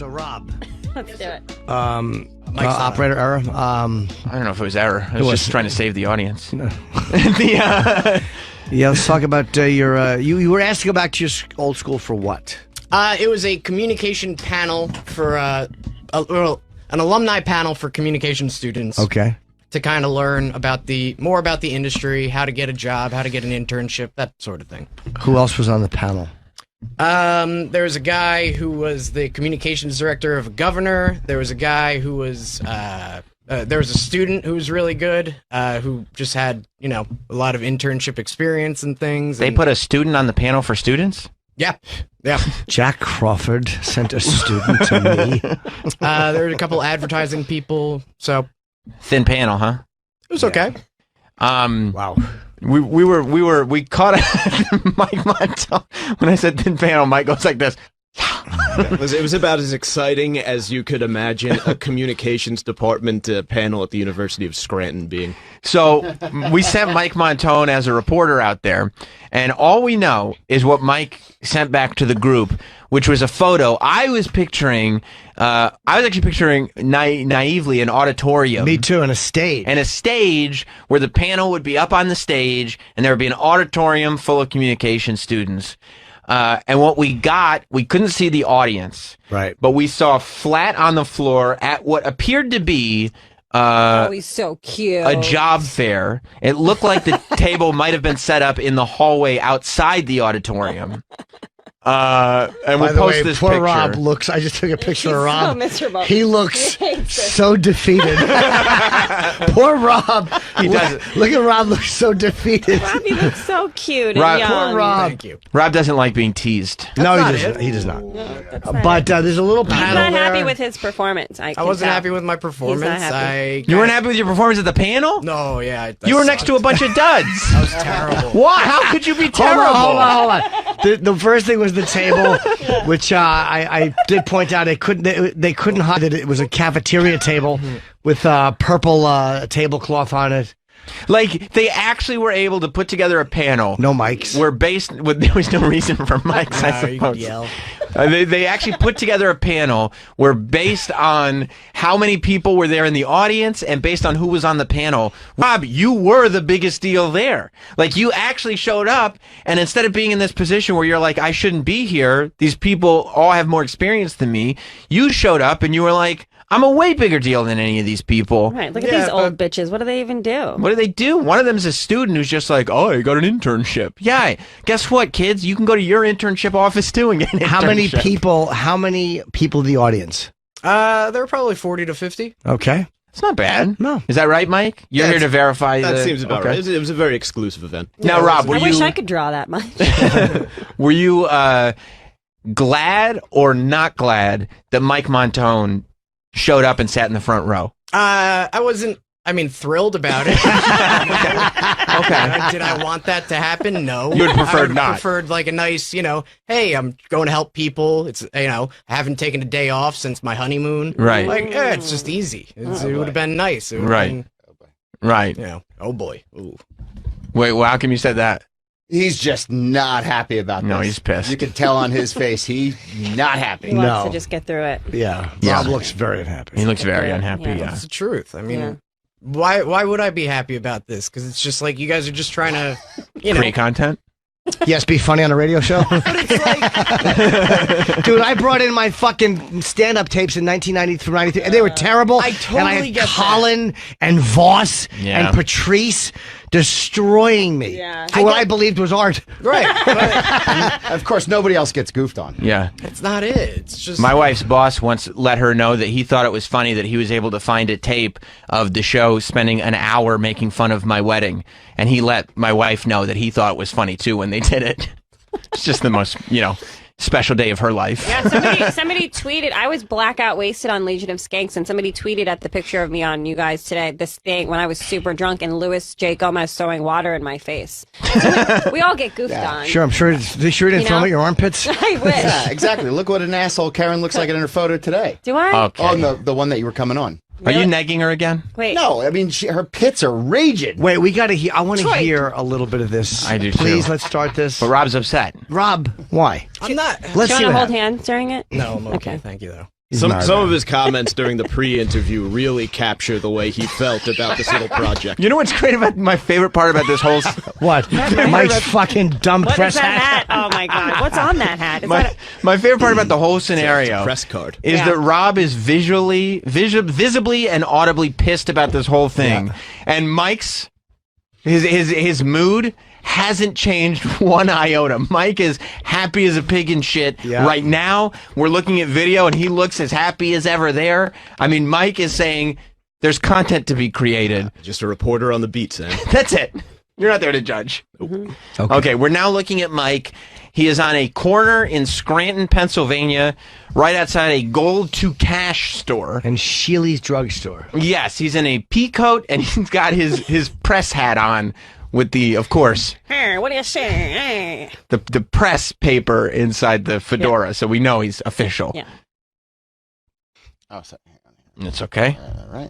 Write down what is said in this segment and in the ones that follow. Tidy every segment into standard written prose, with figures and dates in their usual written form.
So, Rob. Let's do it. Operator error. I don't know if it was error. I was just trying to save the audience. No. Yeah, let's talk about your. You were asked to go back to your old school for what? It was a communication panel for an alumni panel for communication students. Okay. To kind of learn more about the industry, how to get a job, how to get an internship, that sort of thing. Who else was on the panel? There was a guy who was the communications director of a governor. There was a guy who was there was a student who was really good, who just had a lot of internship experience and things. They put a student on the panel for students? Yeah. Jack Crawford sent a student to me. There were a couple advertising people, so thin panel, huh? It was okay. Wow. We caught Mike Montone. When I said thin panel, Mike goes like this. It was about as exciting as you could imagine a communications department panel at the University of Scranton being. So we sent Mike Montone as a reporter out there, and all we know is what Mike sent back to the group, which was a photo. I was actually picturing naively an auditorium. Me too, and a stage. And a stage where the panel would be up on the stage, and there would be an auditorium full of communication students. And what we got, we couldn't see the audience. Right. But we saw flat on the floor at what appeared to be he's so cute. a job fair. It looked like the table might have been set up in the hallway outside the auditorium. And we'll post this poor picture. Rob looks. I just took a picture of Rob. So miserable. He looks so defeated. Poor Rob. He doesn't. Look at Rob. Looks so defeated. Rob, you look so cute Rob- and young. Poor Rob. Thank you. Rob doesn't like being teased. No, not he doesn't. it. He does not. No, that's not But it. there's a little He's panel not there. happy with his performance. I wasn't can happy tell. with my performance. happy. You weren't happy with your performance at the panel? No, yeah. You were next to a bunch of duds. That was terrible. Why? How could you be terrible? Hold on. The first thing was the table, which I did point out they couldn't hide that it was a cafeteria table with purple tablecloth on it. Like, they actually were able to put together a panel. No mics. There was no reason for mics, I You could suppose. yell. They actually put together a panel where, based on how many people were there in the audience and based on who was on the panel, Rob, you were the biggest deal there. Like, you actually showed up, and instead of being in this position where you're like, I shouldn't be here, these people all have more experience than me, you showed up and you were like, I'm a way bigger deal than any of these people. Right, look at these old bitches. What do they even do? What do they do? One of them is a student who's just like, oh, I got an internship. Yeah, guess what, kids? You can go to your internship office too and get an internship. How many people in the audience? There were probably 40 to 50. Okay. It's not bad. No. Is that right, Mike? You're here to verify That seems about right. It was a very exclusive event. Now, Rob, I wish I could draw that much. were you glad or not glad that Mike Montone showed up and sat in the front row? I wasn't, thrilled about it. Okay. Did I want that to happen? No. You would prefer I would not. preferred like a nice, hey, I'm going to help people. It's, I haven't taken a day off since my honeymoon. Right. Like, it's just easy. It would have been nice. It would've Right. been, Right. oh boy. Ooh. Wait, well, how come you said that? He's just not happy about this. No, he's pissed. You can tell on his face he's not happy. He wants No. to just get through it. Yeah. Yeah. Rob looks very unhappy. He looks very Yeah. unhappy, Yeah. yeah. That's the truth. Yeah. Why would I be happy about this? Because it's just like you guys are just trying to, Free content? Yes, be funny on a radio show. But it's like, Dude, I brought in my fucking stand-up tapes in 1990 through 93, and they were terrible. I totally and I had get that. Colin and Voss Yeah. and Patrice destroying me Yeah. for what I believed was art. right. But Of course, nobody else gets goofed on. Yeah. it's not it. It's just My wife's boss once let her know that he thought it was funny that he was able to find a tape of the show spending an hour making fun of my wedding. And he let my wife know that he thought it was funny too when they did it. It's just the most, special day of her life. Yeah, somebody tweeted. I was blackout wasted on Legion of Skanks, and somebody tweeted at the picture of me on you guys today. This thing when I was super drunk and Louis J. Gomez throwing water in my face. So we all get goofed on. Sure, I'm sure. They sure didn't You throw know? at your armpits. I wish. Yeah, exactly. Look what an asshole Karen looks like in her photo today. Do I? Okay. Oh, the one that you were coming on. Are you negging her again? Wait. No, I mean, her pits are raging. Wait, we got to hear. I want to hear a little bit of this. I do, Please, too. let's start this. But Rob's upset. Rob, why? I'm not. Let's Do you see want to what hold happens. hands during it? No, I'm okay. Okay. Thank you though. Some of his comments during the pre-interview really capture the way he felt about this little project. You know what's great about my favorite part about this whole What? Mike's fucking dumb What press is that hat. hat? Oh my god! What's on that hat? Is that my favorite part about the whole scenario It's a press card. is Yeah. that Rob is visibly and audibly pissed about this whole thing, and Mike's his mood hasn't changed one iota. Mike is happy as a pig in shit. Yeah. Right now, we're looking at video, and he looks as happy as ever there. I mean, Mike is saying there's content to be created. Just a reporter on the beat, Sam. That's it. You're not there to judge. Okay, we're now looking at Mike. He is on a corner in Scranton, Pennsylvania, right outside a Gold to Cash store. And Sheely's drugstore. Yes, he's in a pea coat, and he's got his press hat on with the, of course, Hey, what do you say? the press paper inside the fedora, so we know he's official. Yeah. Oh, sorry. Hang on. It's okay. All right.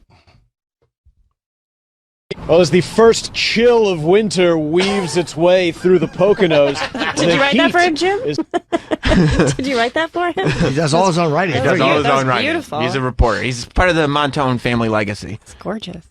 Well, as the first chill of winter weaves its way through the Poconos, Did you write that for him, Jim? Did you write that for him? He does all his own writing. He does all his That was own writing. beautiful. He's a reporter. He's part of the Montone family legacy. It's gorgeous.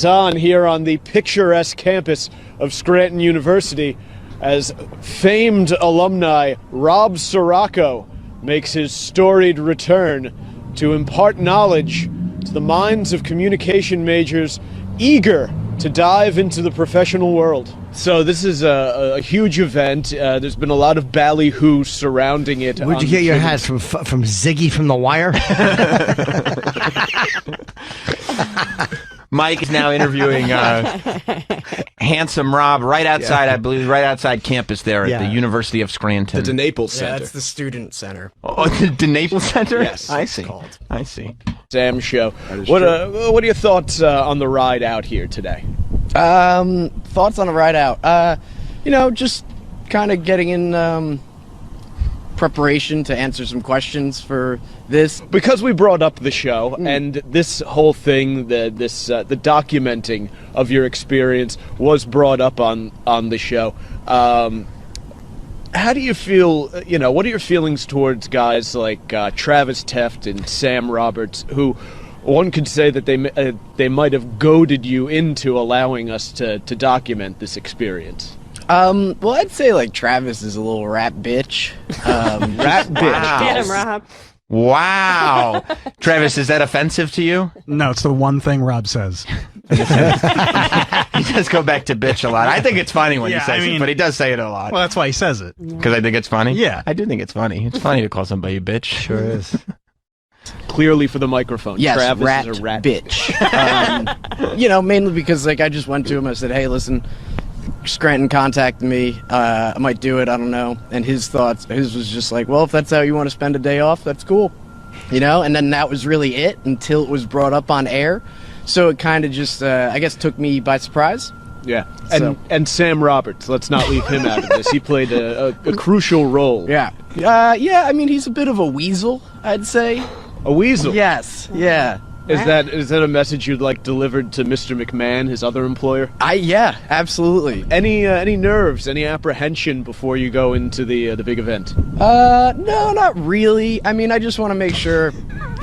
on here on the picturesque campus of Scranton University as famed alumni Rob Sirocco makes his storied return to impart knowledge to the minds of communication majors eager to dive into the professional world. So this is a huge event. There's been a lot of ballyhoo surrounding it. Where'd you get your hats from? From Ziggy from The Wire? Mike is now interviewing handsome Rob right outside, I believe, right outside campus there at the University of Scranton. The DeNaples Yeah, Center. that's the student center. Oh, the DeNaples Center? Yes, I it's see. called. I see. Sam show. is What are your thoughts on the ride out here today? Thoughts on a ride out? Just kind of getting in preparation to answer some questions for this. Because we brought up the show and this whole thing, the documenting of your experience was brought up on the show. How do you feel? What are your feelings towards guys like Travis Teft and Sam Roberts, who one could say that they might have goaded you into allowing us to document this experience? Well, I'd say like Travis is a little rat bitch. Rat bitch. Get him, Rob. Wow. Travis, is that offensive to you? No, it's the one thing Rob says. He does go back to bitch a lot. I think it's funny when he Yeah, says I mean- it, but he does say it a lot. Well, that's why he says it. Because I think it's funny? Yeah. I do think it's funny. It's funny to call somebody a bitch. Sure is. Clearly for the microphone. Yes, Travis rat, is a rat bitch. Mainly because I just went to him. I said, "Hey, listen, Scranton contacted me. I might do it. I don't know." And his was just like, "Well, if that's how you want to spend a day off, that's cool." And then that was really it until it was brought up on air. So it kind of just, I guess, took me by surprise. Yeah, So- and Sam Roberts. Let's not leave him out of this. He played a crucial role. Yeah. He's a bit of a weasel, I'd say. A weasel. Yes. Yeah. Is that a message you'd like delivered to Mr. McMahon, his other employer? Yeah, absolutely. Any nerves, any apprehension before you go into the big event? No, not really. I mean, I just want to make sure,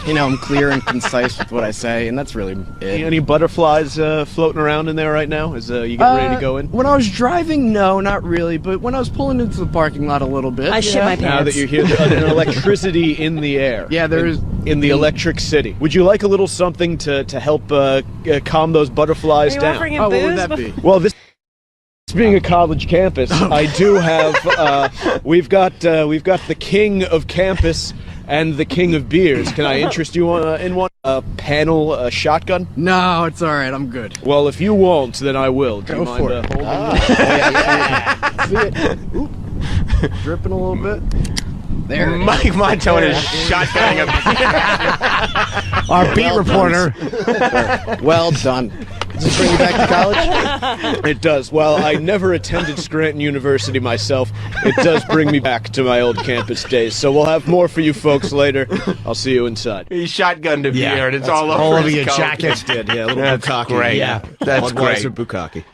I'm clear and concise with what I say, and that's really it. Any butterflies floating around in there right now? As you get ready to go in? When I was driving, no, not really. But when I was pulling into the parking lot a little bit, I shit my pants. Now that you're here, there's an electricity in the air. Yeah, there is. In the electric city. Would you like a little something to help calm those butterflies Are you down? offering him Oh, what booze? would that be? Well, this being a college campus, I do have. We've got the king of campus and the king of beers. Can I interest you in one? A panel shotgun? No, it's all right. I'm good. Well, if you won't, then I will. Do you Go mind for it. holding See it? Oop. Dripping a little bit. There. it is. Mike Montone is shotgunning a Our beat reporter. Well done. Does this bring you back to college? It does. While I never attended Scranton University myself, it does bring me back to my old campus days. So we'll have more for you folks later. I'll see you inside. He shotgunned a Yeah, beer, and it's that's all over, all over his your coat. jacket. Did, yeah, a little That's bukkake. great. Yeah. That's Budweiser great. bukkake.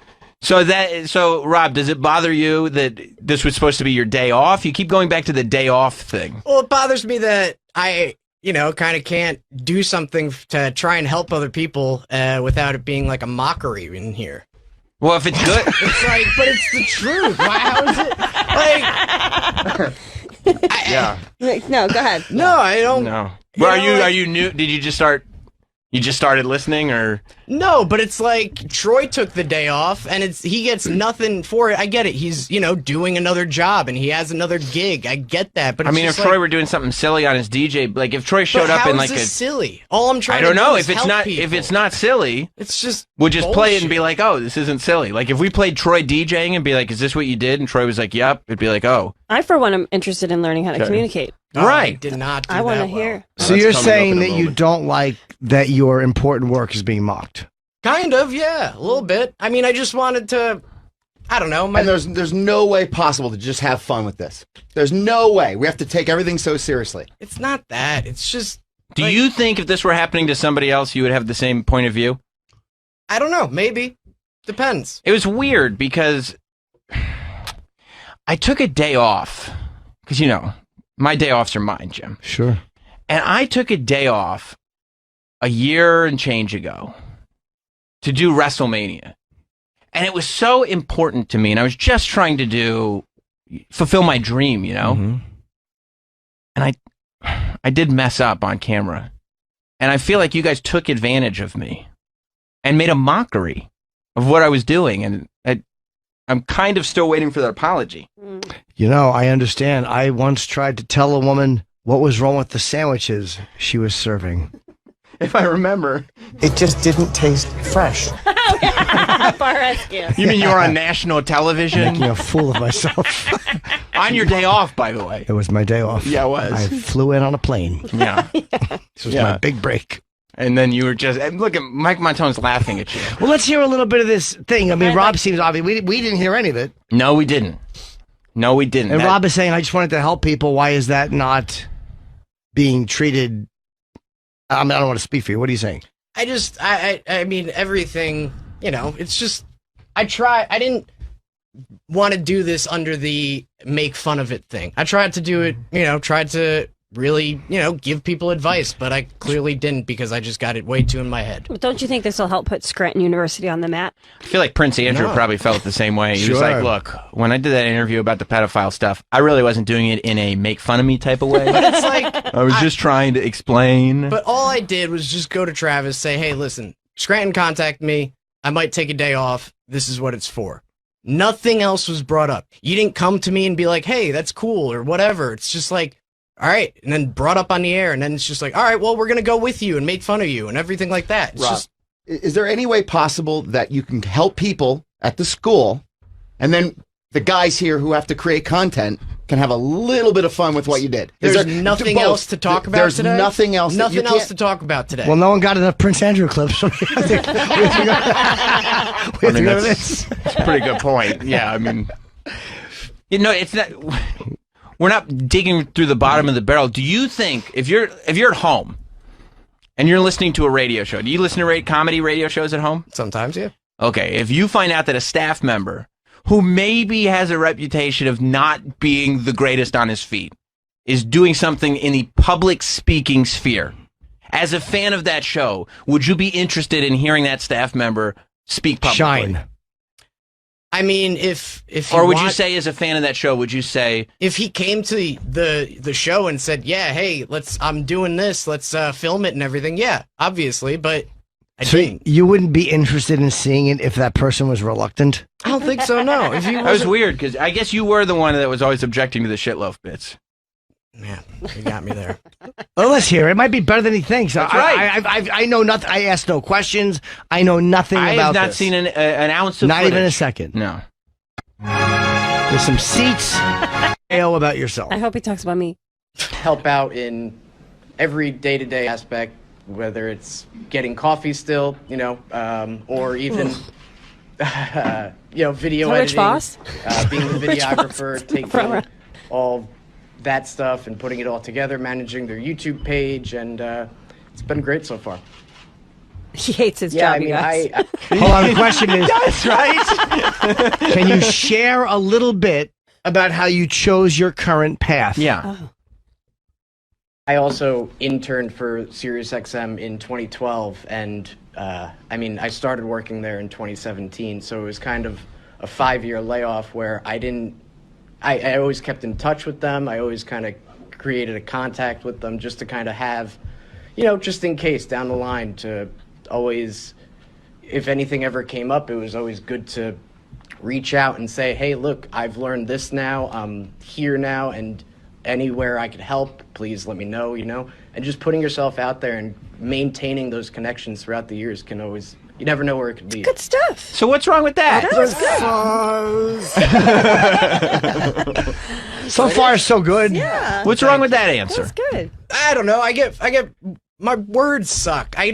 So Rob, does it bother you that this was supposed to be your day off? You keep going back to the day off thing. Well, it bothers me that I kind of can't do something to try and help other people without it being like a mockery in here. Well, if it's good, It's like, but it's the truth. Why? How is it? Like, yeah. No, go ahead. no, I don't. No. Well, know, are you new? Did you just start? You just started listening, or No, but it's like Troy took the day off, and he gets nothing for it. I get it. He's doing another job, and he has another gig. I get that, but I it's mean, if just Troy like, were doing something silly on his DJ, like if Troy showed but up how in is like this a, silly. All I'm trying I don't to know do if is it's help not people. if it's not silly. It's just We'll just play it and be bullshit. like, oh, this isn't silly. Like if we played Troy DJing and be like, is this what you did? And Troy was like, yep. It'd be like, oh, I, for one, am interested in learning how to communicate. Oh, right. I did not. Do I want to that well. hear. So That's you're coming up saying in a that you moment. don't like that your important work is being mocked? Kind of, yeah, a little bit. I mean, I just wanted to. I don't know. And there's no way possible to just have fun with this. There's no way. We have to take everything so seriously. It's not that. It's just. Do like, you think if this were happening to somebody else, you would have the same point of view? I don't know. Maybe. Depends. It was weird because I took a day off because my day offs are mine, Jim. Sure. And I took a day off a year and change ago to do WrestleMania. And it was so important to me. And I was just trying to fulfill my dream, Mhm. And I did mess up on camera. And I feel like you guys took advantage of me and made a mockery of what I was doing. And I'm kind of still waiting for that apology. I understand. I once tried to tell a woman what was wrong with the sandwiches she was serving. If I remember. It just didn't taste fresh. Bar rescue. You mean you were on national television? Making a fool of myself. On your day off, by the way. It was my day off. Yeah, it was. I flew in on a plane. Yeah. This was my big break. And then you were just, and look at Mike Montone's laughing at you. Well, let's hear a little bit of this thing. I mean, Rob seems obvious. We didn't hear any of it. No, we didn't. And Rob is saying, I just wanted to help people. Why is that not being treated? I mean, I don't want to speak for you. What are you saying? I mean, everything, it's just, I didn't want to do this under the make fun of it thing. I tried to do it, tried to really, give people advice, but I clearly didn't because I just got it way too in my head. But don't you think this will help put Scranton University on the map? I feel like Prince Andrew probably felt the same way. He was like, look, when I did that interview about the pedophile stuff, I really wasn't doing it in a make fun of me type of way. It's like, I was just trying to explain. but all I did was just go to Travis, say, hey, listen, Scranton contacted me. I might take a day off. This is what it's for. Nothing else was brought up. You didn't come to me and be like, hey, that's cool or whatever. It's just like, all right. And then brought up on the air. And then it's just like, all right, well, we're going to go with you and make fun of you and everything like that. It's Rob, just, is there any way possible that you can help people at the school and then the guys here who have to create content can have a little bit of fun with what you did? Is there's there- nothing both. else to talk about There's today. nothing else. that you Nothing else can't- to talk about today. Well, no one got enough Prince Andrew clips. So we have to go to this. That's a pretty good point. Yeah, I mean, it's not. We're not digging through the bottom of the barrel. Do you think if you're at home and you're listening to a radio show, do you listen to comedy radio shows at home? Sometimes, yeah. Okay, if you find out that a staff member who maybe has a reputation of not being the greatest on his feet is doing something in the public speaking sphere, as a fan of that show, would you be interested in hearing that staff member speak publicly? Shine. I mean, if Or would you say, as a fan of that show, would you say, if he came to the show and said, "Yeah, hey, I'm doing this, let's film it and everything," yeah, obviously, but I So didn't. you wouldn't be interested in seeing it if that person was reluctant? I don't think so. No, if he that was wasn't, weird, because I guess you were the one that was always objecting to the shitloaf bits. yeah, you got me there. Well, let's hear it. It might be better than he thinks. That's right. I know nothing. I asked no questions. I know nothing I about have not this. seen an ounce of Not even a footage. second. No. There's some seats. AO about yourself. I hope he talks about me. Help out in every day-to-day aspect, whether it's getting coffee still, or even video Rich editing, Voss? being the Rich Voss. videographer, taking all that stuff and putting it all together, managing their YouTube page, and it's been great so far. He hates his Yeah, job, I mean, you guys. Hold on. The question is, That's right. can you share a little bit about how you chose your current path? Yeah. I also interned for SiriusXM in 2012, and I started working there in 2017, so it was kind of a 5-year layoff where I always kept in touch with them. I always kind of created a contact with them just to kind of have, just in case down the line, to always, if anything ever came up, it was always good to reach out and say, hey, look, I've learned this now, I'm here now, and anywhere I could help, please let me know, and just putting yourself out there and maintaining those connections throughout the years can always, you never know where it could lead. Good stuff. So what's wrong with that? So far, so good. Yeah. What's wrong with that answer? That's good. I don't know. I get my words suck. I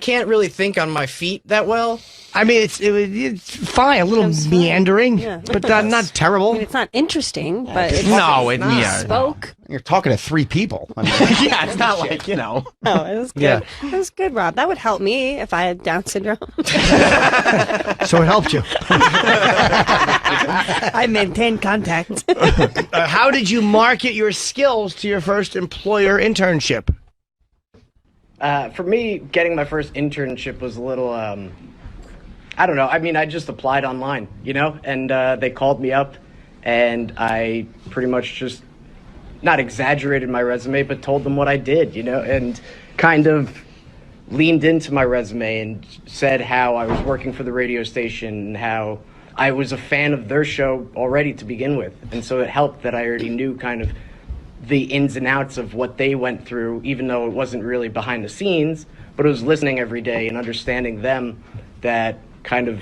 can't really think on my feet that well. I mean, it's fine, a little It's fine. meandering, Yeah. but not terrible. I mean, it's not interesting, but it's spoke. You're talking to 3 people. I mean, Yeah, it's not like, Oh, it was good. Yeah. It was good, Rob. That would help me if I had Down syndrome. So it helped you. I maintain contact. How did you market your skills to your first employer internship? For me, getting my first internship was a little, I don't know. I mean, I just applied online, and they called me up, and I pretty much just not exaggerated my resume, but told them what I did, and kind of leaned into my resume and said how I was working for the radio station and how I was a fan of their show already to begin with. And so it helped that I already knew kind of the ins and outs of what they went through, even though it wasn't really behind the scenes, but it was listening every day and understanding them that kind of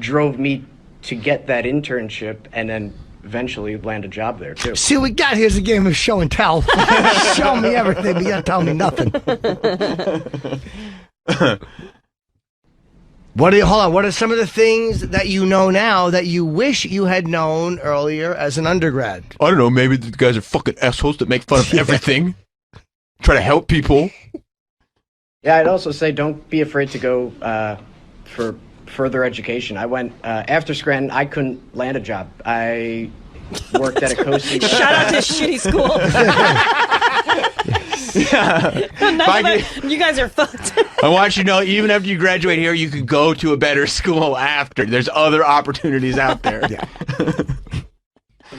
drove me to get that internship and then eventually land a job there too. See, we got here's a game of show and tell. Show me everything, but you gotta tell me nothing. Hold on. What are some of the things that you know now that you wish you had known earlier as an undergrad? I don't know, maybe the guys are fucking assholes that make fun of everything. Try to help people. Yeah, I'd also say don't be afraid to go for further education. I went after Scranton. I couldn't land a job. I worked at a coasting. Shout out to shitty school. You guys are fucked. I want you to know, even after you graduate here, you could go to a better school after. There's other opportunities out there. Yeah.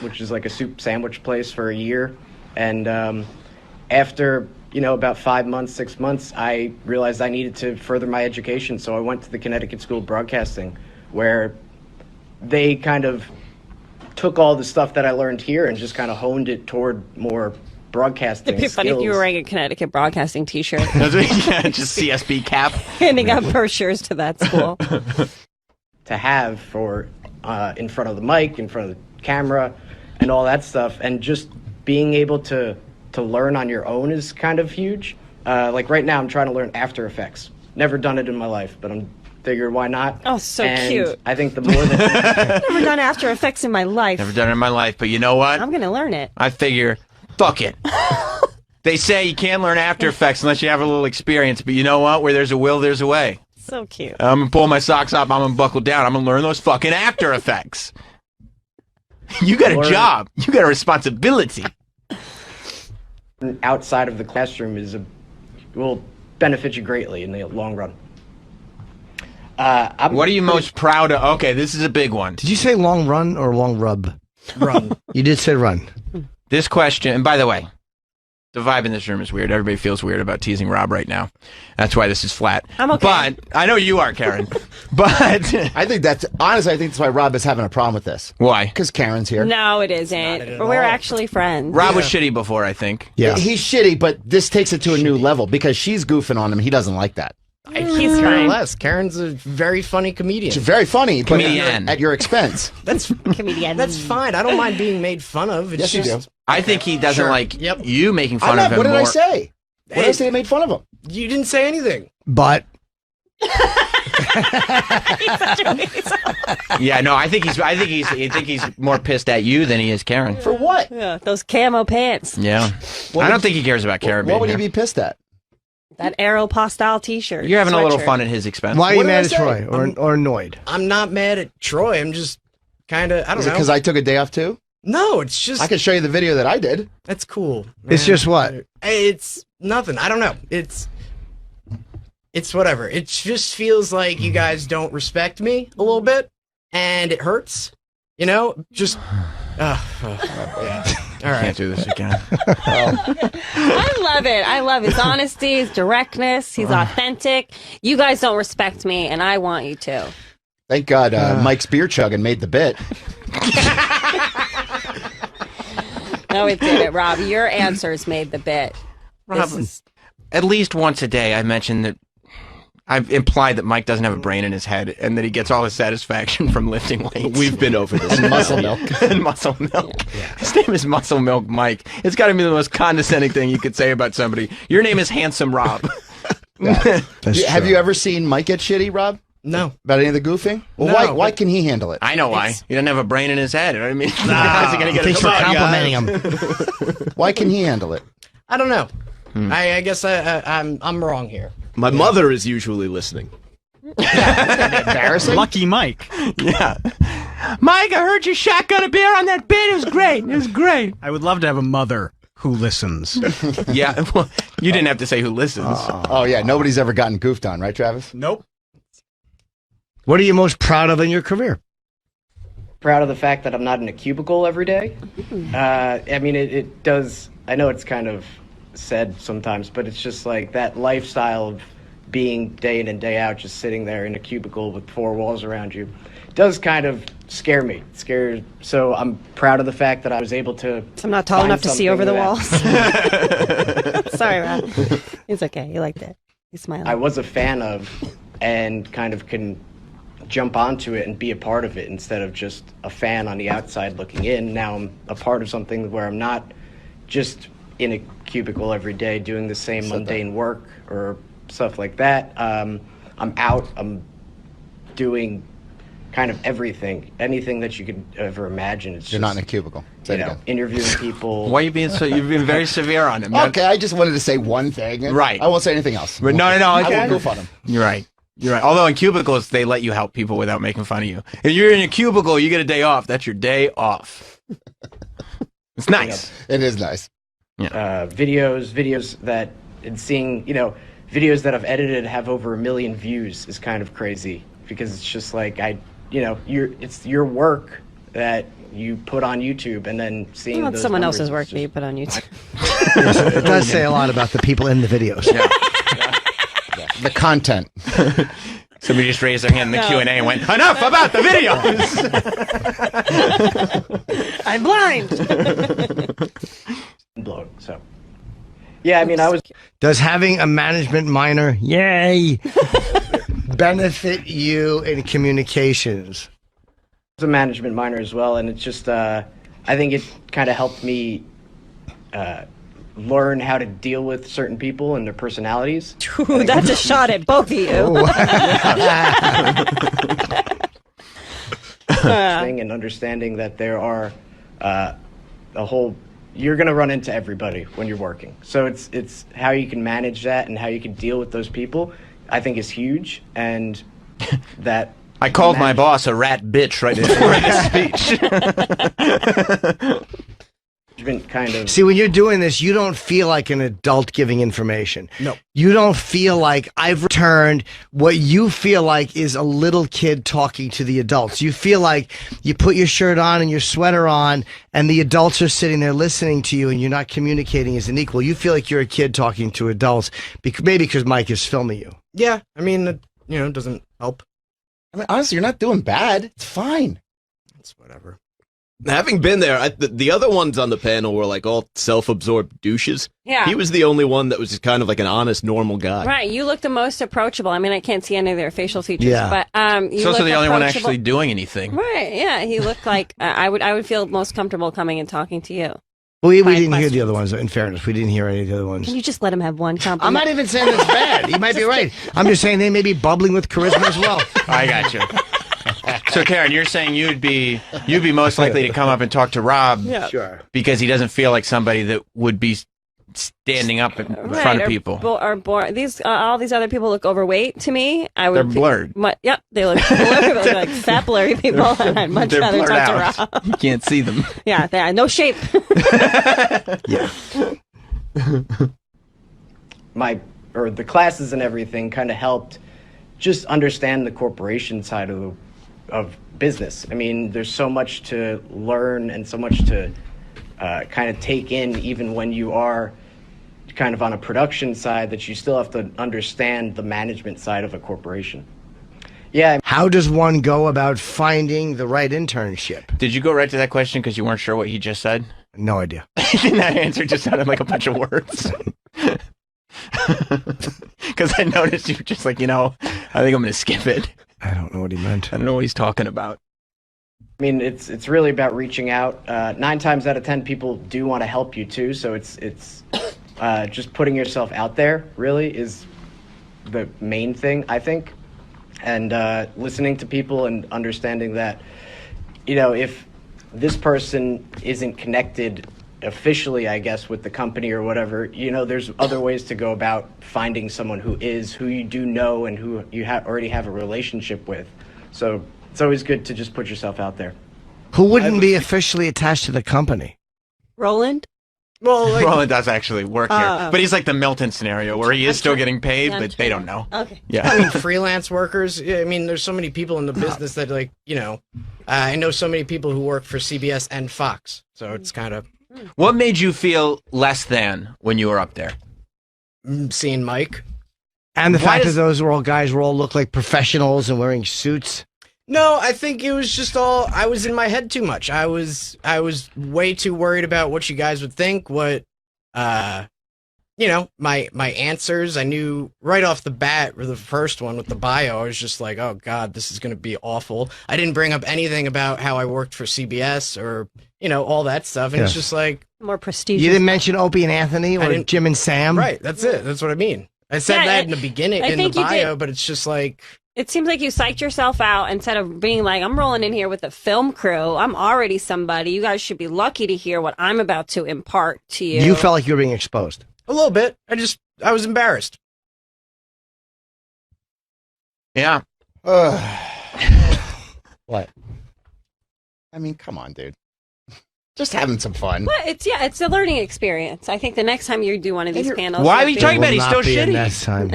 Which is like a soup sandwich place for a year. And after, about 5 months, 6 months, I realized I needed to further my education. So I went to the Connecticut School of Broadcasting, where they kind of took all the stuff that I learned here and just kind of honed it toward more broadcasting It'd be funny if you were skills. wearing a Connecticut Broadcasting t-shirt, Yeah, just CSB cap. handing out brochures to that school. To have for in front of the mic, in front of the camera, and all that stuff, and just being able to learn on your own is kind of huge. Like right now, I'm trying to learn After Effects. Never done it in my life, but I'm figured why not. Oh, so And cute. I think the more that Never done After Effects in my life. Never done it in my life, but you know what? I'm gonna learn it. I figure, fuck it. They say you can't learn After Effects unless you have a little experience, but you know what? Where there's a will, there's a way. So cute. I'm gonna pull my socks up, I'm gonna buckle down, I'm gonna learn those fucking After Effects. You got a job. You got a responsibility. outside of the classroom will benefit you greatly in the long run. What are you most proud of? Okay, this is a big one. Did you say long run or long rub? Run. You did say run. This question, and by the way, the vibe in this room is weird. Everybody feels weird about teasing Rob right now. That's why this is flat. I'm okay. But I know you are, Karen. But I think that's why Rob is having a problem with this. why? Because Karen's here. No, it isn't. We're actually friends. Rob was shitty before, I think. Yeah. He's shitty, but this takes it to a new level because she's goofing on him. He doesn't like that. He's More or fine. less. Karen's a very funny comedian. It's very funny, but Comedian. at your expense. That's Comedian. that's fine. I don't mind being made fun of. It's Yes, you just, do. I think he doesn't Sure. like Yep. you making I'm fun not, of him what did more. I say? What did I say? I made fun of him. You didn't say anything. But Yeah, no, I think he's more pissed at you than he is Karen. For what? Yeah, those camo pants. Yeah. I don't think he cares about Karen What being would he here. be pissed at? That Aeropostale t-shirt. You're having a little sweatshirt. fun at his expense. why are you What did I mad at say? Troy or annoyed? I'm not mad at Troy. I'm just kind of, I don't know. Is it because I took a day off too? No, it's just I can show you the video that I did. that's cool. It's man. just what? It's nothing. I don't know. It's whatever. It just feels like you guys don't respect me a little bit, and it hurts. You know, just yeah. All right. Can't do this again. I love it. I love his honesty, his directness. He's authentic. You guys don't respect me, and I want you to. Thank God Mike's beer chugging made the bit. No, it didn't, Rob. Your answers made the bit. Rob, at least once a day, I mentioned that I've implied that Mike doesn't have a brain in his head and that he gets all his satisfaction from lifting weights. We've been over this. And muscle milk. And Muscle Milk. His name is Muscle Milk Mike. It's got to be the most condescending thing you could say about somebody. Your name is Handsome Rob. Have you ever seen Mike get shitty, Rob? No. About any of the goofing? Well, No, why but- can he handle it? I know why. He doesn't have a brain in his head. I mean, how's he gonna get Thanks it? for Come on, complimenting guys. him. Why can he handle it? I don't know. I guess I'm wrong here. My mother is usually listening. Embarrassing. Lucky Mike. Yeah. Mike, I heard you shotgun a beer on that bit. It was great. It was great. I would love to have a mother who listens. Yeah. Well, you didn't have to say who listens. Oh yeah, nobody's ever gotten goofed on, right, Travis? Nope. What are you most proud of in your career? Proud of the fact that I'm not in a cubicle every day. I mean, it does. I know it's kind of said sometimes, but it's just like that lifestyle of being day in and day out, just sitting there in a cubicle with four walls around you, does kind of scare me. So I'm proud of the fact that I was able to. I'm not tall find enough to see something over the that walls. Sorry, Rob. It's okay. You liked it. He's smiling. I was a fan of, and kind of can jump onto it and be a part of it instead of just a fan on the outside looking in. Now I'm a part of something where I'm not just in a cubicle every day doing the same mundane work or stuff like that. I'm out. I'm doing kind of everything, anything that you could ever imagine. It's You're just, not in a cubicle. Say you it know, again. interviewing people. Why are you being so? You've been very severe on him. Okay, I just wanted to say one thing. Right. I won't say anything else. No. I Okay. won't goof on him. You're right. You're right. Although in cubicles, they let you help people without making fun of you. If you're in a cubicle, you get a day off. That's your day off. It's nice. It is nice. Videos that, and seeing, videos that I've edited have over 1 million views is kind of crazy, because it's just like, it's your work that you put on YouTube, and then seeing Well, those it's someone numbers else's is work just- that you put on YouTube. It does say a lot about the people in the videos. The content. Somebody just raised their hand in the Q&A and went, enough about the videos. I'm blind. blown. So, yeah, I mean, I was Does having a management minor, yay, benefit you in communications? a management minor as well, and it's just, I think it kind of helped me learn how to deal with certain people and their personalities. Ooh, that's a shot at both of you. Thing and understanding that there are you're going to run into everybody when you're working. So it's how you can manage that and how you can deal with those people, I think, is huge. And that I called my boss a rat bitch right before this speech. kind of See, when you're doing this, you don't feel like an adult giving information. No. You don't feel like I've returned. What you feel like is a little kid talking to the adults. You feel like you put your shirt on and your sweater on, and the adults are sitting there listening to you, and you're not communicating as an equal. You feel like you're a kid talking to adults, maybe because Mike is filming you. yeah, I mean, it doesn't help. I mean, honestly, you're not doing bad. It's fine. It's whatever. Having been there, the other ones on the panel were like all self-absorbed douches. Yeah. He was the only one that was just kind of like an honest, normal guy. Right, you look the most approachable. I mean, I can't see any of their facial features, Yeah. but you He's also look the only one approachable. actually doing anything. Right, yeah, he looked like I would feel most comfortable coming and talking to you. Well, we Fine didn't hear the questions. other ones. In fairness, we didn't hear any of the other ones. Can you just let him have one compliment? I'm not even saying it's bad. You might be right. I'm just saying they may be bubbling with charisma as well. I got you. So, Karen, you're saying you'd be most likely to come up and talk to Rob Sure. because he doesn't feel like somebody that would be standing up in Right, front of or people. These all these other people look overweight to me. They're blurred. Yep, they look blurred. They look like fat, blurry people. And I'd much They're rather blurred talk out. to Rob. You can't see them. Yeah, they are no shape. The classes and everything kind of helped just understand the corporation side of business. I mean, there's so much to learn and so much to kind of take in, even when you are kind of on a production side, that you still have to understand the management side of a corporation. Yeah. How does one go about finding the right internship? Did you go right to that question because you weren't sure what he just said? No idea. That answer just sounded like a bunch of words. Because I noticed you were just like, I think I'm going to skip it. I don't know what he meant. I don't know what he's talking about. I mean, it's really about reaching out. 9 times out of 10, people do want to help you too. So it's just putting yourself out there really is the main thing, I think. And listening to people and understanding that, if this person isn't connected officially, I guess, with the company or whatever, there's other ways to go about finding someone who you do know and who you already have a relationship with. So it's always good to just put yourself out there. Who wouldn't be officially attached to the company? Roland? Well, Roland does actually work here, but he's like the Milton scenario where he is still getting paid, but they don't know. Okay. Yeah. I mean, freelance workers. I mean, there's so many people in the business that, I know so many people who work for CBS and Fox. So it's kind of. What made you feel less than when you were up there? Seeing Mike. And the fact that those were all guys who all look like professionals and wearing suits. No, I think it was just I was in my head too much. I was way too worried about what you guys would think, my answers. I knew right off the bat, or the first one with the bio, I was just like, oh God, this is going to be awful. I didn't bring up anything about how I worked for CBS or, all that stuff. And it's just like. More prestigious. You didn't mention Opie and Anthony or Jim and Sam? Right, that's it. That's what I mean. I said that in the beginning, in the bio, but it's just like. It seems like you psyched yourself out instead of being like, I'm rolling in here with a film crew. I'm already somebody. You guys should be lucky to hear what I'm about to impart to you. You felt like you were being exposed. A little bit. I was embarrassed. Yeah. What? I mean, come on, dude. Just having some fun. Well, it's a learning experience. I think the next time you do one of these panels. Why are you talking about? He's still shitty. Next time.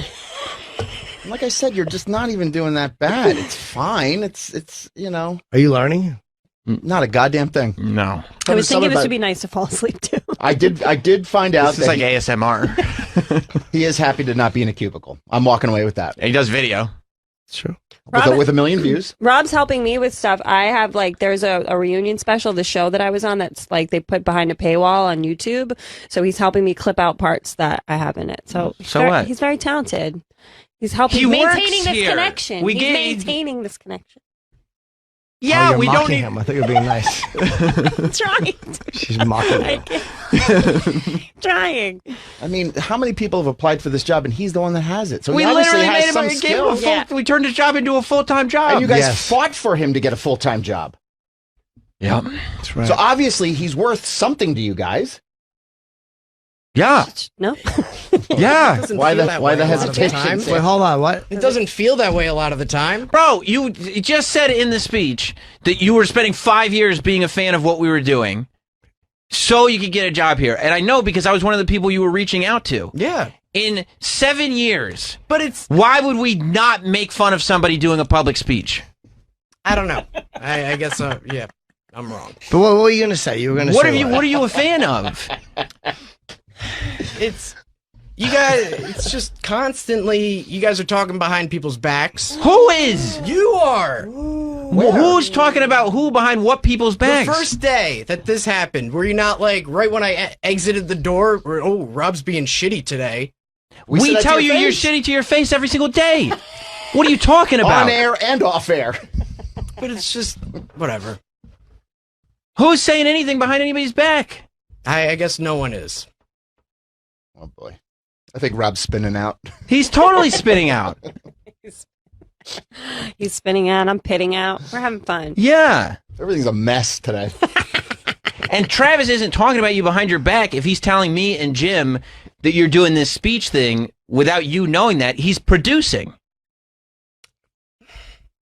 Like I said, you're just not even doing that bad. It's fine. It's Are you learning? Not a goddamn thing. No. I was thinking this would be nice to fall asleep to. I did find out This is like ASMR. he is happy to not be in a cubicle. I'm walking away with that. He does video. It's true. With a million views. Rob's helping me with stuff. I have there's a reunion special, the show that I was on, that's they put behind a paywall on YouTube. So he's helping me clip out parts that I have in it. So what? He's very talented. He's helping maintaining this connection. He's maintaining this connection. Yeah, we don't need him. I think you're being nice. That's right. She's mocking him. Trying. I mean, how many people have applied for this job and he's the one that has it? So we he obviously literally has some skills. We turned his job into a full-time job. And you guys fought for him to get a full-time job. Yeah. That's right. So obviously he's worth something to you guys. Yeah. No. Yeah. Why the hesitation? Wait, hold on. What? It doesn't feel that way a lot of the time. Bro, you just said in the speech that you were spending 5 years being a fan of what we were doing so you could get a job here. And I know because I was one of the people you were reaching out to. Yeah. In 7 years. But why would we not make fun of somebody doing a public speech? I don't know. I guess, yeah, I'm wrong. But what were you going to say? You were going to say what are you a fan of? It's just constantly, you guys are talking behind people's backs. Who is? You are. Who's talking about who behind what people's backs? The first day that this happened, were you not right when I exited the door, Rob's being shitty today? We tell you you're shitty to your face every single day. What are you talking about? On air and off air. But it's just, whatever. Who's saying anything behind anybody's back? I guess no one is. Oh boy. I think Rob's spinning out. He's totally spinning out. He's spinning out. I'm pitting out. We're having fun. Yeah. Everything's a mess today. And Travis isn't talking about you behind your back if he's telling me and Jim that you're doing this speech thing without you knowing that. He's producing.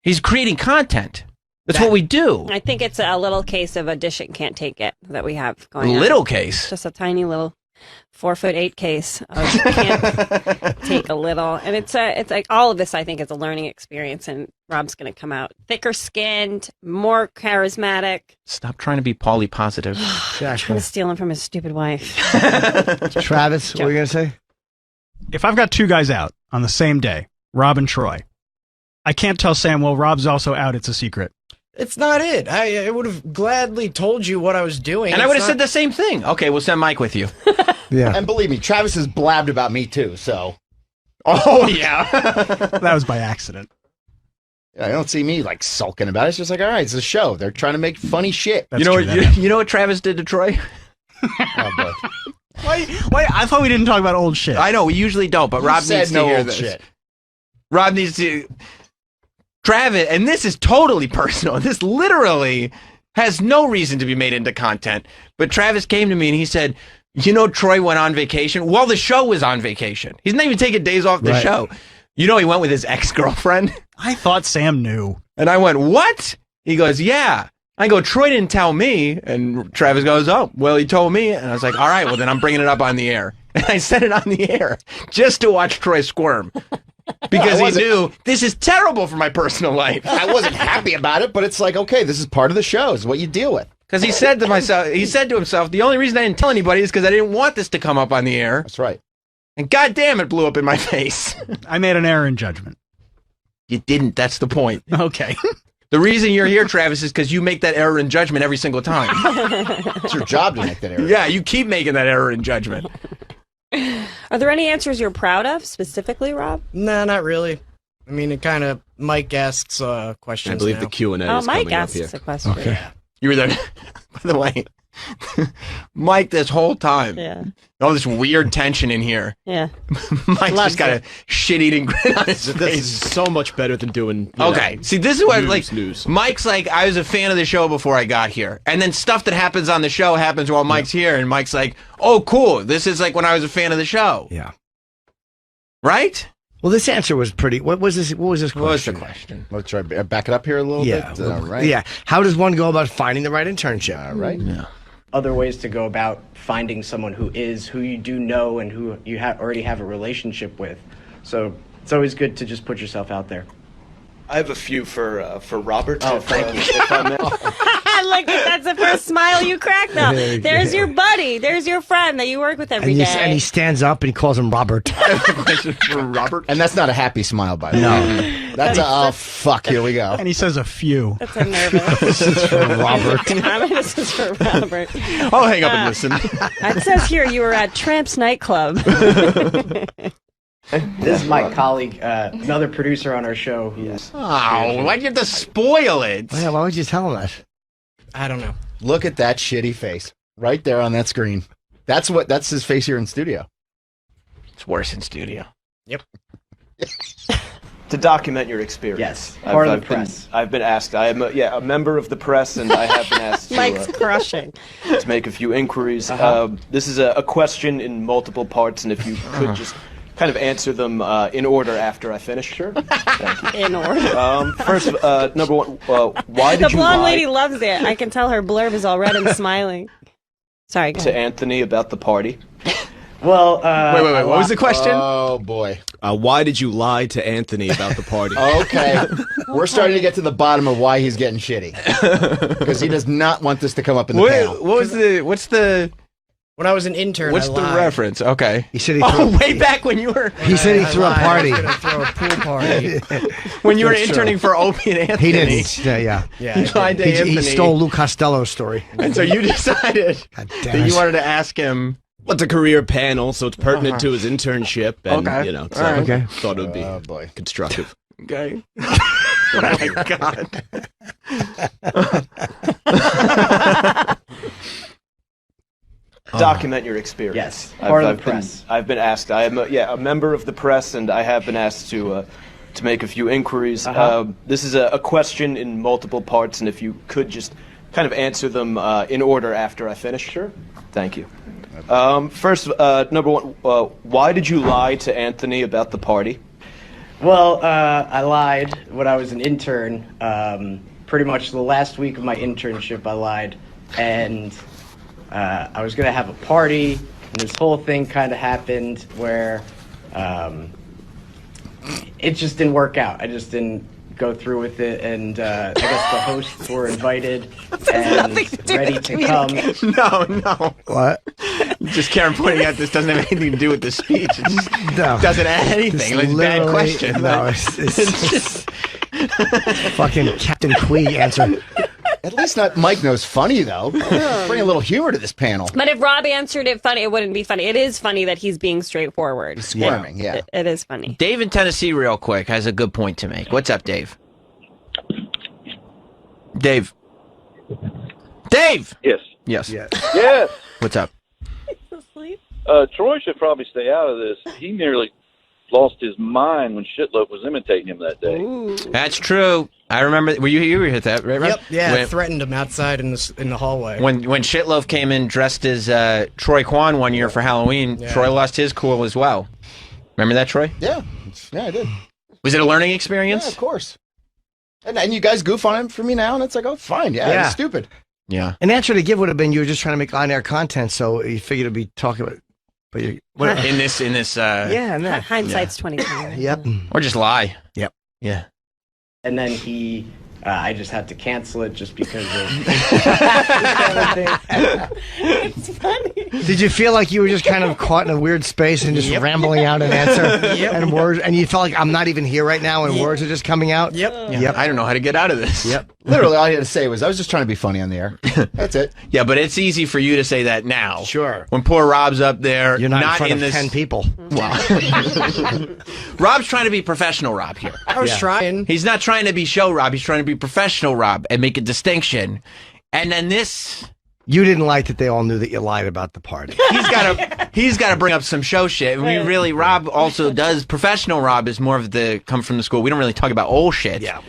He's creating content. That's what we do. I think it's a little case of Audition Can't Take It that we have going on. Little case. Just a tiny little 4'8" case of can't take a little. And it's like all of this, I think, is a learning experience. And Rob's going to come out thicker skinned, more charismatic. Stop trying to be Pauly positive. Trying to steal him from his stupid wife. Travis, what were you going to say? If I've got two guys out on the same day, Rob and Troy, I can't tell Sam, well, Rob's also out. It's a secret. It's not it. I would have gladly told you what I was doing. And I would have said the same thing. Okay, we'll send Mike with you. Yeah. And believe me, Travis has blabbed about me too, so. Oh, yeah. That was by accident. I don't see me like sulking about it. It's just like, all right, it's a show. They're trying to make funny shit. That's You know, true, what, that you know what Travis did to Troy? Oh, boy. Wait, I thought we didn't talk about old shit. I know, we usually don't, but You Rob said needs to no hear old this. shit. Rob needs to... Travis, and this is totally personal. This literally has no reason to be made into content. But Travis came to me and he said, you know, Troy went on vacation. Well, the show was on vacation. He's not even taking days off the show. You know, he went with his ex-girlfriend. I thought Sam knew. And I went, what? He goes, yeah. I go, Troy didn't tell me. And Travis goes, oh, well, he told me. And I was like, all right, well, then I'm bringing it up on the air. And I said it on the air just to watch Troy squirm. Because he knew this is terrible for my personal life. I wasn't happy about it, but it's like, okay, this is part of the show. It's what you deal with. Because he said to himself, the only reason I didn't tell anybody is because I didn't want this to come up on the air. That's right. And goddamn, it blew up in my face. I made an error in judgment. You didn't. That's the point. Okay. The reason you're here, Travis, is because you make that error in judgment every single time. It's your job to make that error. Yeah, you keep making that error in judgment. Are there any answers you're proud of, specifically, Rob? Nah, not really. I mean, it kind of Mike asks questions. I believe now. the Q&A Oh, is Mike coming up asks here. a question. Okay. You were there, by the way. Mike, this whole time. Yeah. All this weird tension in here. Yeah. Mike's Loves just got a shit-eating grin on his This face. is so much better than doing. Okay, see, this is what news. Mike's like. I was a fan of the show before I got here, and then stuff that happens on the show happens while Mike's here, and Mike's like, "Oh, cool. This is like when I was a fan of the show." Yeah. Right? Well, this answer was pretty. What was this? What was this question? What was the question? Let's try back it up here a little Yeah. bit. All right. Yeah. How does one go about finding the right internship? All right. Yeah. Other ways to go about finding someone who you do know and who you already have a relationship with. So it's always good to just put yourself out there. I have a few for Robert. Oh, thank you. If I may. Look, that's the first smile you cracked though. There's your buddy. There's your friend that you work with every day. And he stands up and he calls him Robert. For Robert. And that's not a happy smile, by the way. No. That's a, oh, fuck, here we go. And he says a few. That's a nervous. This is for Robert. This is for Robert. I'll hang up and listen. It says here you were at Tramp's nightclub. This is my colleague, another producer on our show. Who's Oh, why'd you have to spoil it? Yeah, why would you tell him that? I don't know. Look at that shitty face right there on that screen. That's his face here in studio. It's worse in studio. Yep. To document your experience. Yes, part of the press. I've been asked. I am a member of the press, and I have been asked Mike's crushing. to make a few inquiries. This is a question in multiple parts, and if you could just kind of answer them in order after I finish. Sure. Thank you. In order. First, number one, why The did you blonde lie lady loves it. I can tell her blurb is all red and smiling. Sorry, go to ahead. Anthony about the party? Well, Wait. What was the question? Oh, boy. Why did you lie to Anthony about the party? Okay. We're starting to get to the bottom of why he's getting shitty. Because he does not want this to come up in the panel. What's the When I was an intern, what's I the lied. reference? Okay. He said he Oh, threw, way back when you were he said he I threw a lied. party. I was gonna throw a pool party. when you were That's true. interning for Opie and Anthony. He didn't. Yeah. Yeah. He lied to He Anthony. stole Lou Costello's story. And so you decided God that damn you it. wanted to ask him. Well, it's a career panel, so it's pertinent to his internship, and Okay. you know, so All right. Okay. thought it would be Oh, boy. constructive. Okay. Oh my God. Document your experience. Yes, part of the been- press. I've been asked. I am a member of the press, and I have been asked to make a few inquiries. This is a question in multiple parts, and if you could just kind of answer them in order after I finish. Sure. Thank you. First, number one, why did you lie to Anthony about the party? Well, I lied when I was an intern. Pretty much the last week of my internship, I lied, and I was gonna have a party, and this whole thing kind of happened where it just didn't work out. I just didn't go through with it, and I guess the hosts were invited and ready to come. No. What? Just Karen pointing out this doesn't have anything to do with the speech. It just No. doesn't add anything. It's a bad Literally- question. No, it's just fucking Captain Quee answer. At least not Mike knows funny though. Bring a little humor to this panel. But if Rob answered it funny, it wouldn't be funny. It is funny that he's being straightforward. Squirming, yeah. It is funny. Dave in Tennessee, real quick, has a good point to make. What's up, Dave? Dave. Dave! Yes. Yes. Yes. What's up? Troy should probably stay out of this. He nearly lost his mind when Shitloaf was imitating him that day. That's true. I remember. Were you here with that? Right? Yep. Yeah. When, Threatened him outside in the hallway. when Shitloaf came in dressed as Troy Kwan one year for Halloween, Yeah. Troy lost his cool as well. Remember that, Troy? Yeah, I did. Was it a learning experience? Yeah, of course. And you guys goof on him for me now, and it's like, oh, fine, yeah. It's stupid. Yeah. An answer to give would have been you were just trying to make on-air content, so you figured it'd be talking about. But you, what, In this. yeah, and that. Hindsight's 2020. Yep. Or just lie. Yep. Yeah. And then I just had to cancel it just because of It's funny. Did you feel like you were just kind of caught in a weird space and just rambling out an answer and words, and you felt like I'm not even here right now, and words are just coming out? Yep. I don't know how to get out of this. Yep. Literally, all I had to say was, I was just trying to be funny on the air. That's it. Yeah, but it's easy for you to say that now. Sure. When poor Rob's up there, You're not in front of this 10 people. Rob's trying to be professional Rob here. I was trying. He's not trying to be show Rob. He's trying to be professional Rob and make a distinction. And then this, You didn't like that they all knew that you lied about the party. he's got to bring up some show shit. We really, Rob also does. Professional Rob is more of the come from the school. We don't really talk about old shit. Yeah.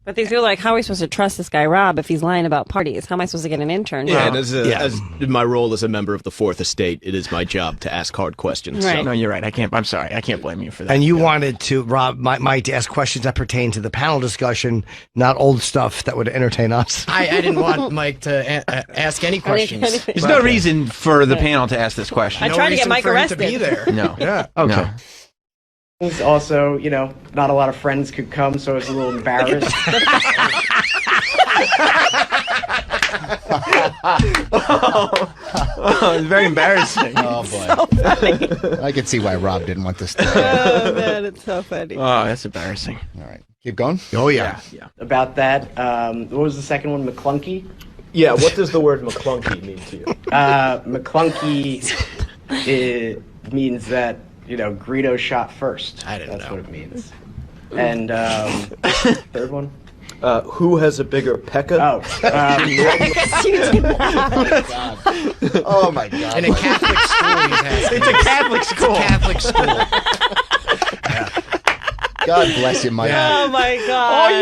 But these people are like, how are we supposed to trust this guy Rob if he's lying about parties? How am I supposed to get an intern? Yeah, and as in my role as a member of the Fourth Estate, it is my job to ask hard questions. Right. So. No, you're right. I'm sorry. I can't blame you for that. And you wanted to, Rob, Mike, to ask questions that pertain to the panel discussion, not old stuff that would entertain us. I didn't want Mike to ask any questions. There's no reason for the panel to ask this question. I tried to get reason Mike for him arrested. to be there. No. Yeah. Okay. No. Also, not a lot of friends could come, so I was a little embarrassed. It's very embarrassing. Oh, boy. I can see why Rob didn't want this to Oh, man, it's so funny. Oh, that's embarrassing. All right. Keep going. Oh, yeah. About that, what was the second one? McClunky? Yeah, what does the word McClunky mean to you? McClunky it means that, Greedo shot first. I didn't That's know. what it means. And third one? Who has a bigger pecker? Oh, my God. In a Catholic school, he's asking. It's a Catholic school. Catholic school. God bless you, Mike. Oh, my God.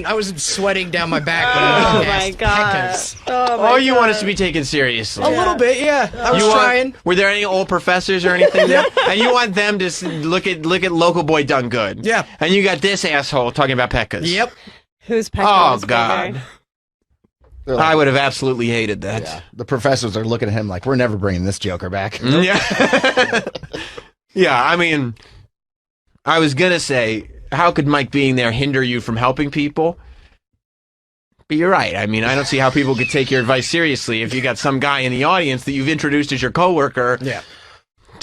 I was sweating down my back when I Oh, asked my God. Pekkas. Oh, my Oh, you want God. us to be taken seriously. A little bit, yeah. I was You want- trying. Were there any old professors or anything there? And you want them to look at local boy done good. Yeah. And you got this asshole talking about Pekkas. Yep. Who's Pekka? Oh, was God. bigger? They're like, I would have absolutely hated that. yeah. The professors are looking at him like, we're never bringing this joker back. Yeah. Yeah, I mean, I was going to say, how could Mike being there hinder you from helping people? But you're right. I mean, I don't see how people could take your advice seriously if you got some guy in the audience that you've introduced as your coworker. Yeah.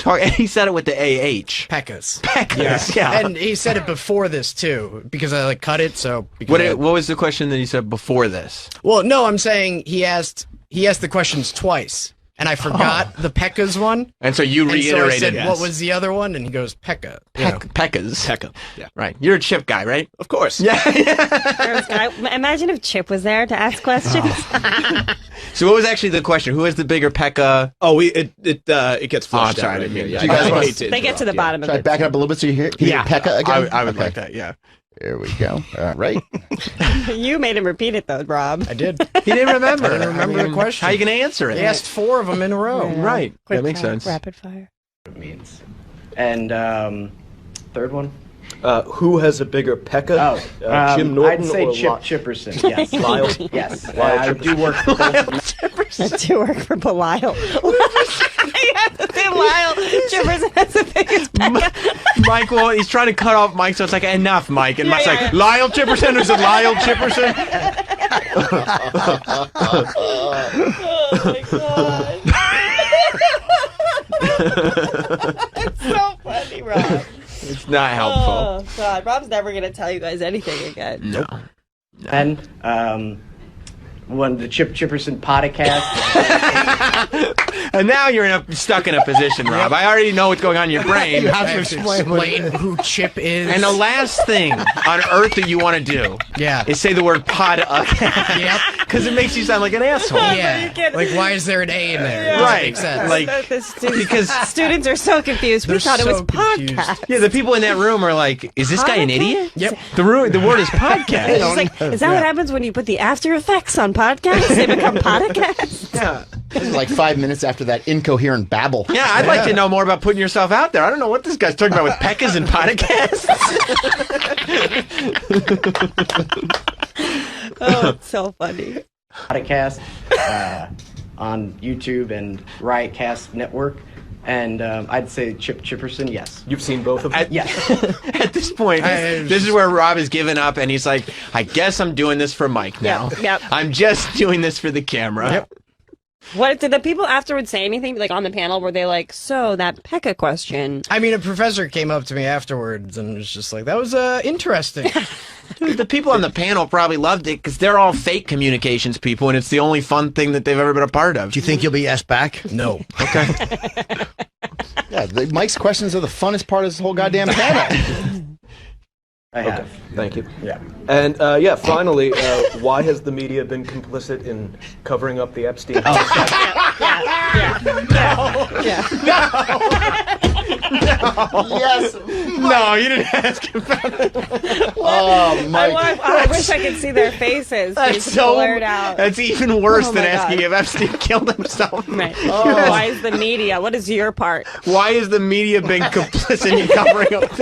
And he said it with the AH. Pekkas. Pekkas, yeah. And he said it before this, too, because I, cut it, so... What was the question that he said before this? Well, no, I'm saying he asked the questions twice, and I forgot the Pekkas one. And so you And so I reiterated said, what was the other one? And he goes, Pekka. Pekkas. Pekka. Yeah. Right. You're a Chip guy, right? Of course. Yeah. Imagine if Chip was there to ask questions. So what was actually the question? Who has the bigger Pekka? Oh, it gets flushed sorry, out I right didn't here. mean Yeah, that. You guys I want- hate to They get to the interrupt, bottom Should of I it. back it up a little bit so you hear Yeah. Pekka again? I would Okay. like that, yeah. There we go. All right. You made him repeat it though, Rob. I did. He didn't remember. I didn't remember the question. How are you going to answer it? They asked 4 of them in a row. Right. Quick That makes fire, sense. Rapid fire. It means. And third one. Who has a bigger Pekka? Jim I'd Norton say or Chip Lyle? Chipperson. Yes. Lyle? Yes. Lyle I do work for both. I do work for Belial. You have to say Lyle. Chipperson has the biggest Pekka. Mike, well, he's trying to cut off Mike, so it's like, enough, Mike. And Mike's yeah. like, Lyle Chipperson? Is it Lyle Chipperson? Oh my god. It's so funny, Rob. It's not helpful. Oh god, Rob's never gonna tell you guys anything again. No. And the Chip Chipperson podcast. And now you're stuck in a position, Rob. I already know what's going on in your brain. You have to explain who Chip is. And the last thing on earth that you want to do is say the word podcast. Yep. Because it makes you sound like an asshole. Yeah. Like, why is there an A in there? It doesn't Right. make sense. Like, because students are so confused. We They're thought it was so confused. podcast. yeah, the people in that room are like, is this guy an idiot? Yep. The word is podcast. It's like, is that what happens when you put the after effects on podcasts? They become podcasts? Yeah. This is like 5 minutes after that incoherent babble. Yeah, I'd like to know more about putting yourself out there. I don't know what this guy's talking about with Pekkas and podcasts. Oh, it's so funny. Podcast on YouTube and Riotcast Network. And I'd say Chip Chipperson, yes. You've seen both of them? Yes. At this point, this is where Rob has given up, and he's like, I guess I'm doing this for Mike now. Yep. I'm just doing this for the camera. Yep. What did the people afterwards say anything like on the panel? Were they like, so that Pekka question? I mean, a professor came up to me afterwards and was just like, that was interesting. Dude, the people on the panel probably loved it because they're all fake communications people, and it's the only fun thing that they've ever been a part of. Do you think you'll be asked back? No. Okay. Yeah, Mike's questions are the funnest part of this whole goddamn panel. I have. Thank you. Yeah. And finally, why has the media been complicit in covering up the Epstein? Yes. No, you didn't ask him about it. Oh, Mike. I wish I could see their faces. They That's so. blurred out. That's even worse Oh than my asking God. if Epstein killed himself. Right. Oh. Why is the media? What is your part? Why has the media been complicit in covering up?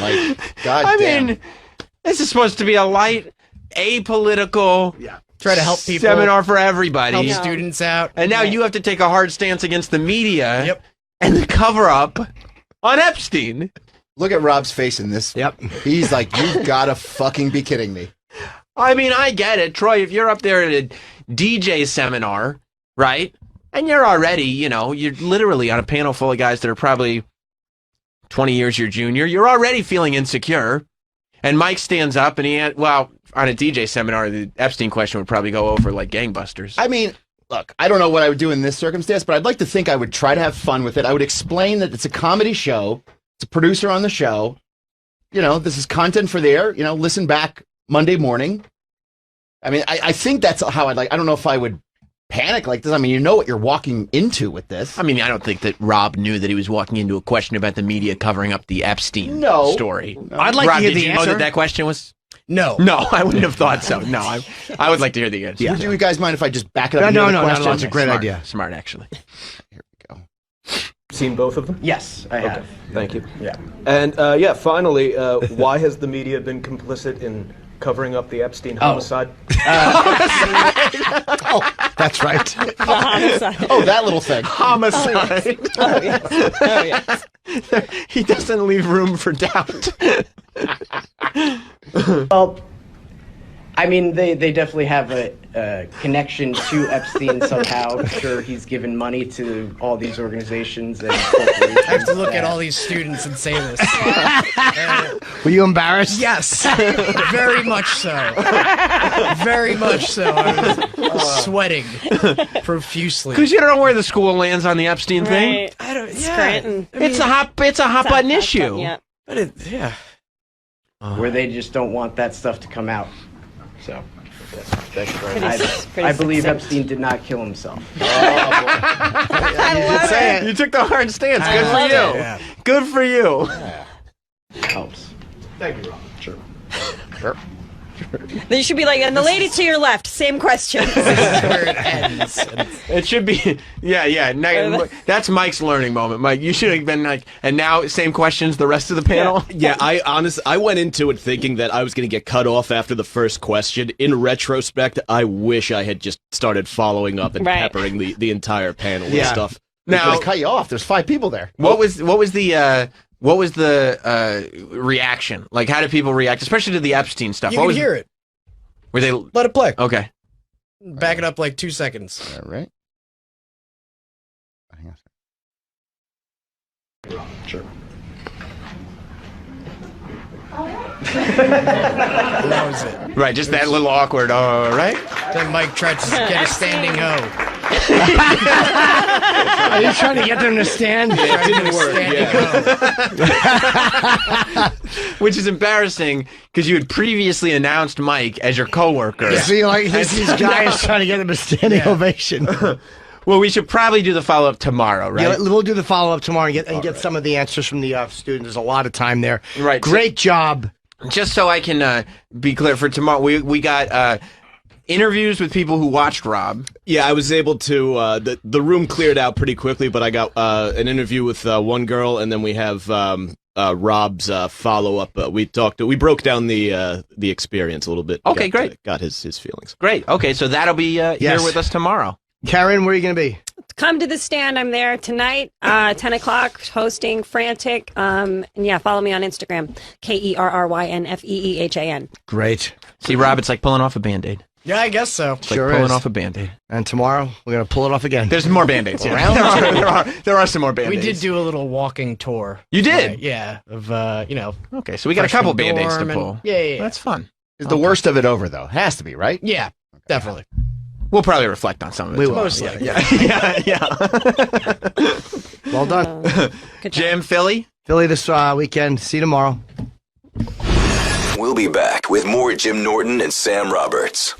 Mike. God I damn. mean, this is supposed to be a light, apolitical Try to help people. seminar for everybody. Help students out. And now you have to take a hard stance against the media Yep. and the cover up on Epstein. Look at Rob's face in this. Yep. He's like, you gotta fucking be kidding me. I mean, I get it. Troy, if you're up there at a DJ seminar, right? And you're already, you're literally on a panel full of guys that are probably 20 years your junior. You're already feeling insecure. And Mike stands up and on a DJ seminar, the Epstein question would probably go over like gangbusters. I mean, look, I don't know what I would do in this circumstance, but I'd like to think I would try to have fun with it. I would explain that it's a comedy show. It's a producer on the show. This is content for the air. Listen back Monday morning. I mean, I think that's how I'd like. I don't know if I would panic like this. I mean, you know what you're walking into with this. I mean, I don't think that Rob knew that he was walking into a question about the media covering up the Epstein story. No. I'd like Rob, to hear did the you answer. know that question was? No. No, I wouldn't have thought so. No, I would like to hear the answer. Would you guys mind if I just back it up? No, and no, hear the no, question? that's a great Smart. idea. Smart, actually. Here we go. Seen both of them? Yes, I have. Thank you. Yeah. And finally, why has the media been complicit in covering up the Epstein homicide? Oh, that's right. The homicide. Oh, that little thing. Homicide. Oh, yes. He doesn't leave room for doubt. Well, I mean, they definitely have a connection to Epstein somehow. I'm sure he's given money to all these organizations and corporations. I have to look at all these students and say this. Were you embarrassed? Yes. Very much so. Very much so. I was sweating profusely. Because you don't know where the school lands on the Epstein thing. Right. I don't. Scranton. It's a hot button issue. Yeah. But yeah. where they just don't want that stuff to come out. So Thank you very Pretty, much. pretty I believe succinct. Epstein did not kill himself. I love it. You took the hard stance. Good for love you. it. Yeah. Good for you. Helps. Thank you, Rob. Sure. Then you should be like, and the lady to your left, same question. Where it ends. It should be, yeah. That's Mike's learning moment. Mike, you should have been like, and now same questions the rest of the panel. Yeah, I went into it thinking that I was going to get cut off after the first question. In retrospect, I wish I had just started following up and peppering the entire panel with stuff. Now they cut you off. There's 5 people there. What was the reaction? Like, how did people react, especially to the Epstein stuff? You can hear it. Were they? Let it play. Okay. Back it up like 2 seconds. All right. Hang on. Sure. That was it. Right, just that little awkward. All right. Then Mike tried to get a standing ho. Are you trying to get them to stand? It didn't work. Which is embarrassing because you had previously announced Mike as your coworker. Yeah. See, like these guys trying to get them a standing ovation. Well, we should probably do the follow up tomorrow, right? Yeah, we'll do the follow up tomorrow and get some of the answers from the students. There's a lot of time there. Right. Great job. Just so I can be clear for tomorrow, we got interviews with people who watched Rob. Yeah, I was able to. The room cleared out pretty quickly, but I got an interview with one girl, and then we have Rob's follow up. We broke down the experience a little bit. Okay, great. Got his feelings. Great. Okay, so that'll be here with us tomorrow. Karen, where are you going to be? Come to the stand. I'm there tonight, 10 o'clock, hosting Frantic. And yeah, follow me on Instagram, KERRYNFEEHAN. Great. See, Rob, it's like pulling off a Band-Aid. Yeah, I guess so. It's like pulling off a Band-Aid. And tomorrow, we're going to pull it off again. There's more Band-Aids. Yeah. There are some more Band-Aids. We did do a little walking tour. You did? Right, yeah. Of, Okay, so we got a couple Band-Aids to pull. Yeah. That's fun. Is the worst of it over, though? Has to be, right? Yeah, definitely. We'll probably reflect on some of it. We will. Mostly. Yeah. Well done. Jam Philly? Philly this weekend. See you tomorrow. We'll be back with more Jim Norton and Sam Roberts.